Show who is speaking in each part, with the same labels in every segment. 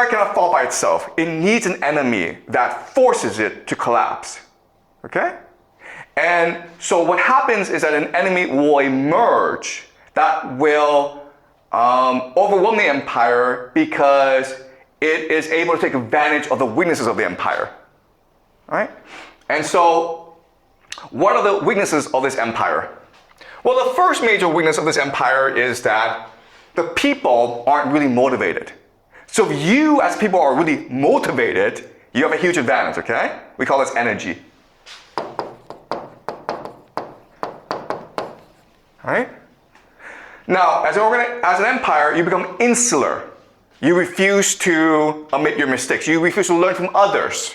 Speaker 1: empire cannot fall by itself. It needs an enemy that forces it to collapse. Okay? And so what happens is that an enemy will emerge that will overwhelm the empire because it is able to take advantage of the weaknesses of the empire. Right? And so, what are the weaknesses of this empire? Well, the first major weakness of this empire is that the people aren't really motivated. So if you as people are really motivated, you have a huge advantage, okay? We call this energy. Right? Now, as an empire, you become insular. You refuse to admit your mistakes. You refuse to learn from others.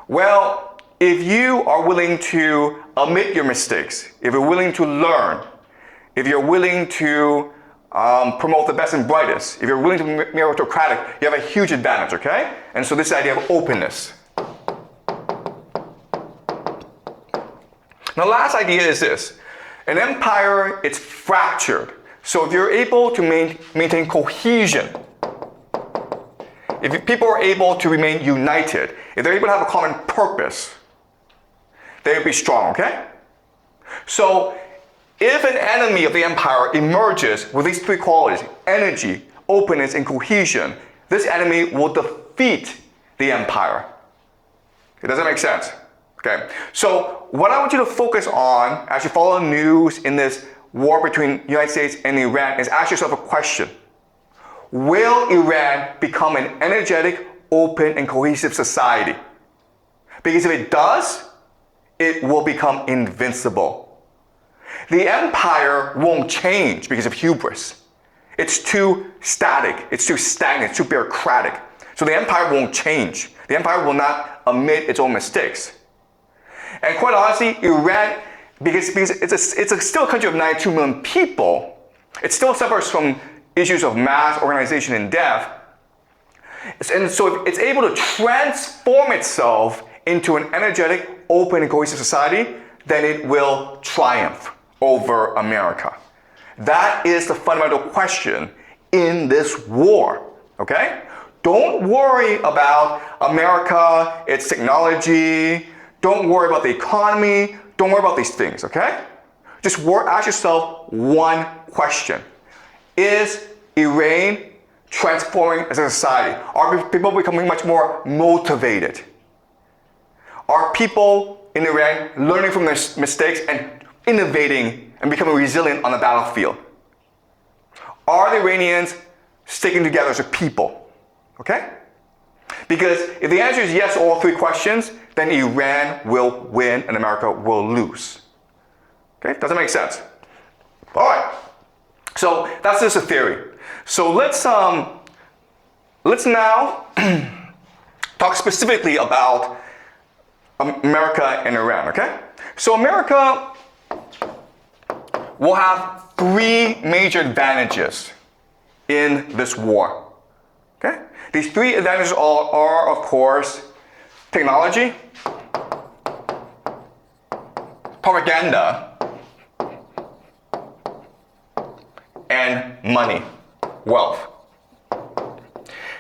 Speaker 1: Well, if you are willing to admit your mistakes, if you're willing to learn, if you're willing to promote the best and brightest, if you're willing to be meritocratic, you have a huge advantage, okay? And so this idea of openness. Now, the last idea is this. An empire, it's fractured. So if you're able to maintain cohesion, if people are able to remain united, if they're able to have a common purpose, they will be strong, okay? So if an enemy of the empire emerges with these three qualities, energy, openness, and cohesion, this enemy will defeat the empire. Does that make sense? Okay. So what I want you to focus on as you follow the news in this war between the United States and Iran is ask yourself a question. Will Iran become an energetic, open, and cohesive society? Because if it does, it will become invincible. The empire won't change because of hubris. It's too static, it's too stagnant, it's too bureaucratic. So the empire won't change. The empire will not admit its own mistakes. And quite honestly, Iran, because it's still a country of 92 million people, it still suffers from issues of mass organization and death. And so if it's able to transform itself into an energetic, open, and cohesive society, then it will triumph over America. That is the fundamental question in this war, okay? Don't worry about America, its technology. Don't worry about the economy. Don't worry about these things, okay? Just ask yourself one question. Is Iran transforming as a society? Are people becoming much more motivated? Are people in Iran learning from their mistakes and innovating and becoming resilient on the battlefield? Are the Iranians sticking together as a people? Okay? Because if the answer is yes to all three questions, then Iran will win and America will lose. Okay? Does that make sense? All right. So that's just a theory. So let's now talk specifically about America and Iran, okay? So America will have three major advantages in this war, okay? These three advantages are of course, technology, propaganda, and money, wealth.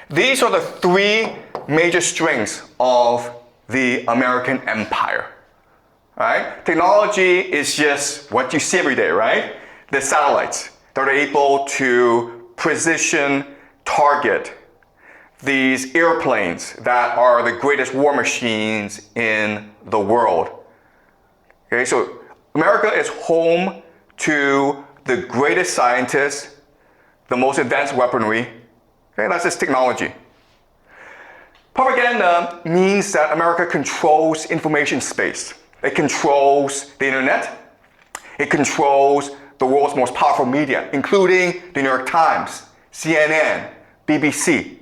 Speaker 1: These are the three major strengths of the American empire. Right? Technology is just what you see every day, right? The satellites that are able to precision target these airplanes that are the greatest war machines in the world. Okay, so America is home to the greatest scientists, the most advanced weaponry. Okay, that's just technology. Propaganda means that America controls information space. It controls the internet. It controls the world's most powerful media, including the New York Times, CNN, BBC.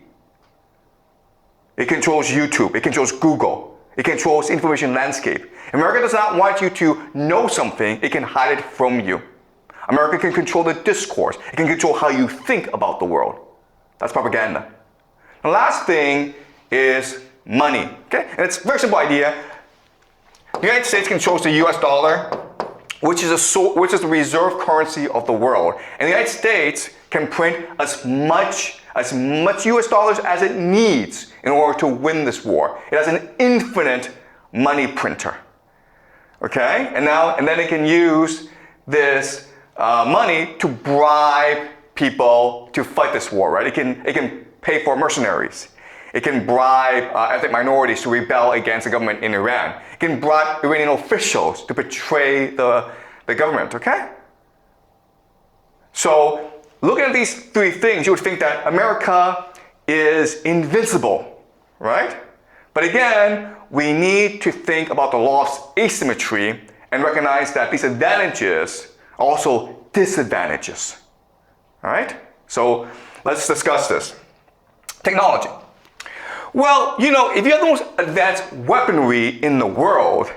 Speaker 1: It controls YouTube. It controls Google. It controls information landscape. America does not want you to know something. It can hide it from you. America can control the discourse. It can control how you think about the world. That's propaganda. The last thing is money. Okay? And it's a very simple idea. The United States controls the US dollar, which is the reserve currency of the world. And the United States can print as as much US dollars as it needs in order to win this war. It has an infinite money printer. Okay? And then it can use this money to bribe people to fight this war, right? It can pay for mercenaries. It can bribe ethnic minorities to rebel against the government in Iran. It can bribe Iranian officials to betray the government, okay? So, looking at these three things, you would think that America is invincible, right? But again, we need to think about the law of asymmetry and recognize that these advantages are also disadvantages, all right? So, let's discuss this. Technology. Well, you know, if you have the most advanced weaponry in the world,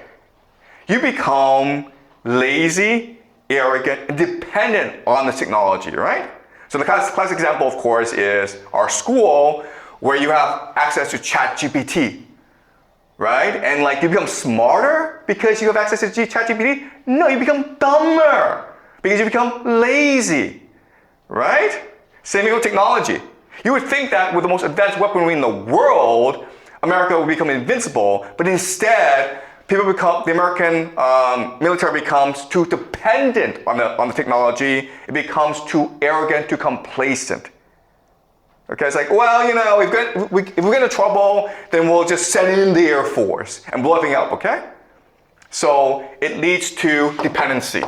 Speaker 1: you become lazy, arrogant, and dependent on the technology, right? So the classic example, of course, is our school, where you have access to ChatGPT, right? And like, you become smarter because you have access to ChatGPT? No, you become dumber because you become lazy, right? Same thing with technology. You would think that with the most advanced weaponry in the world, America would become invincible, but instead, the American military becomes too dependent on the technology. It becomes too arrogant, too complacent. Okay, it's like, well, you know, if we get into trouble, then we'll just send in the Air Force and blow everything up, okay? So it leads to dependency.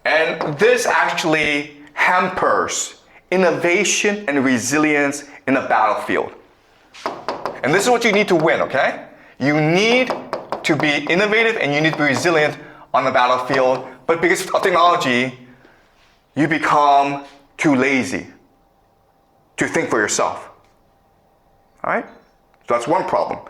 Speaker 1: And this actually hampers innovation and resilience in a battlefield. And this is what you need to win, okay? You need to be innovative and you need to be resilient on the battlefield, but because of technology, you become too lazy to think for yourself. All right? So that's one problem.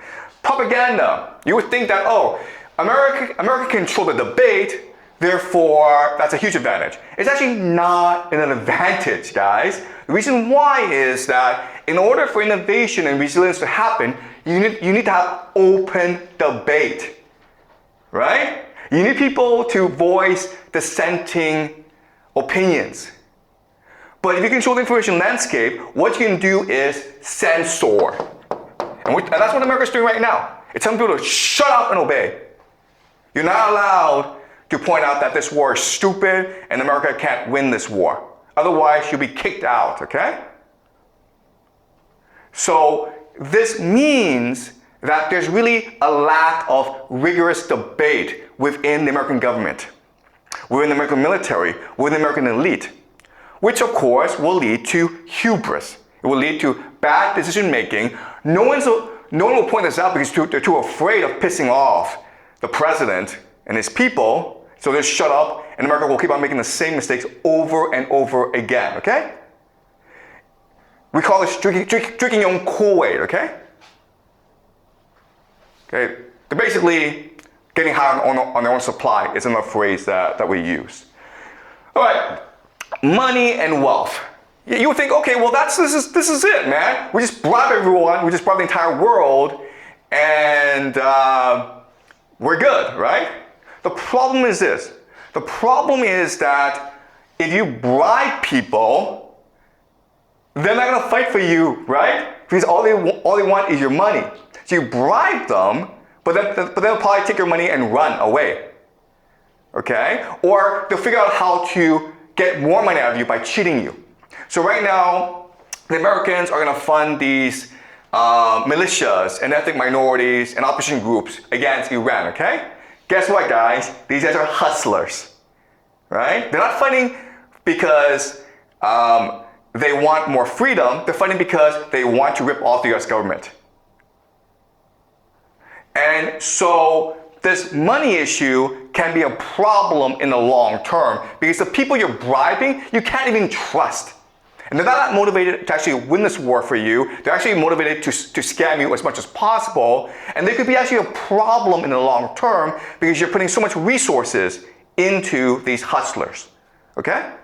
Speaker 1: Propaganda. You would think that, oh, America can control the debate, therefore that's a huge advantage. It's actually not an advantage, guys. The reason why is that in order for innovation and resilience to happen, you need to have open debate, right? You need people to voice dissenting opinions. But if you control the information landscape, what you can do is censor. And that's what America's doing right now. It's telling people to shut up and obey. You're not allowed to point out that this war is stupid and America can't win this war. Otherwise, you'll be kicked out, okay? So this means that there's really a lack of rigorous debate within the American government, within the American military, within the American elite, which of course will lead to hubris. It will lead to bad decision making. No one will point this out because they're too afraid of pissing off the president and his people, so they'll shut up and America will keep on making the same mistakes over and over again, okay? We call this drinking your own Kool-Aid, okay? Okay, they're basically getting high on their own supply is another phrase that we use. All right, money and wealth. You would think, okay, well this is it, man. We just bribe everyone, we just bribe the entire world, and we're good, right? The problem is this. The problem is that if you bribe people, they're not gonna fight for you, right? Because all they want is your money. So you bribe them, but they'll probably take your money and run away. Okay? Or they'll figure out how to get more money out of you by cheating you. So right now, the Americans are gonna fund these militias and ethnic minorities and opposition groups against Iran, okay? Guess what, guys? These guys are hustlers, right? They're not fighting because they want more freedom. They're fighting because they want to rip off the US government. And so this money issue can be a problem in the long term because the people you're bribing, you can't even trust. And they're not motivated to actually win this war for you. They're actually motivated to scam you as much as possible. And they could be actually a problem in the long term because you're putting so much resources into these hustlers. Okay?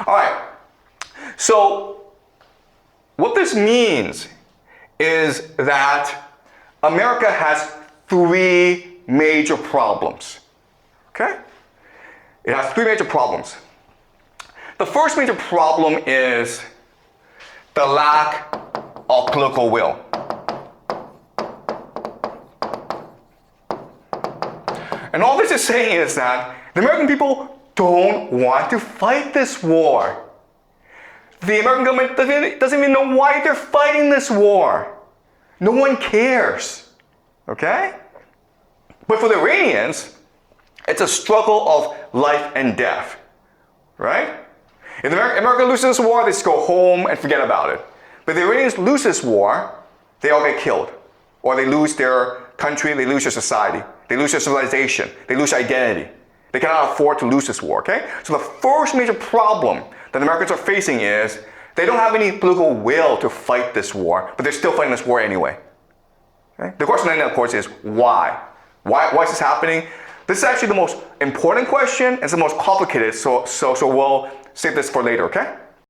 Speaker 1: All right. So what this means is that America has three major problems. Okay? It has three major problems. The first major problem is the lack of political will. And all this is saying is that the American people don't want to fight this war. The American government doesn't even know why they're fighting this war. No one cares, okay? But for the Iranians, it's a struggle of life and death, right? If America loses this war, they just go home and forget about it. But if the Iranians lose this war, they all get killed. Or they lose their country, they lose their society, they lose their civilization, they lose identity. They cannot afford to lose this war, okay? So the first major problem that the Americans are facing is they don't have any political will to fight this war, but they're still fighting this war anyway. Okay? The question then, of course, is why? Why is this happening? This is actually the most important question, and it's the most complicated, so we'll save this for later, okay?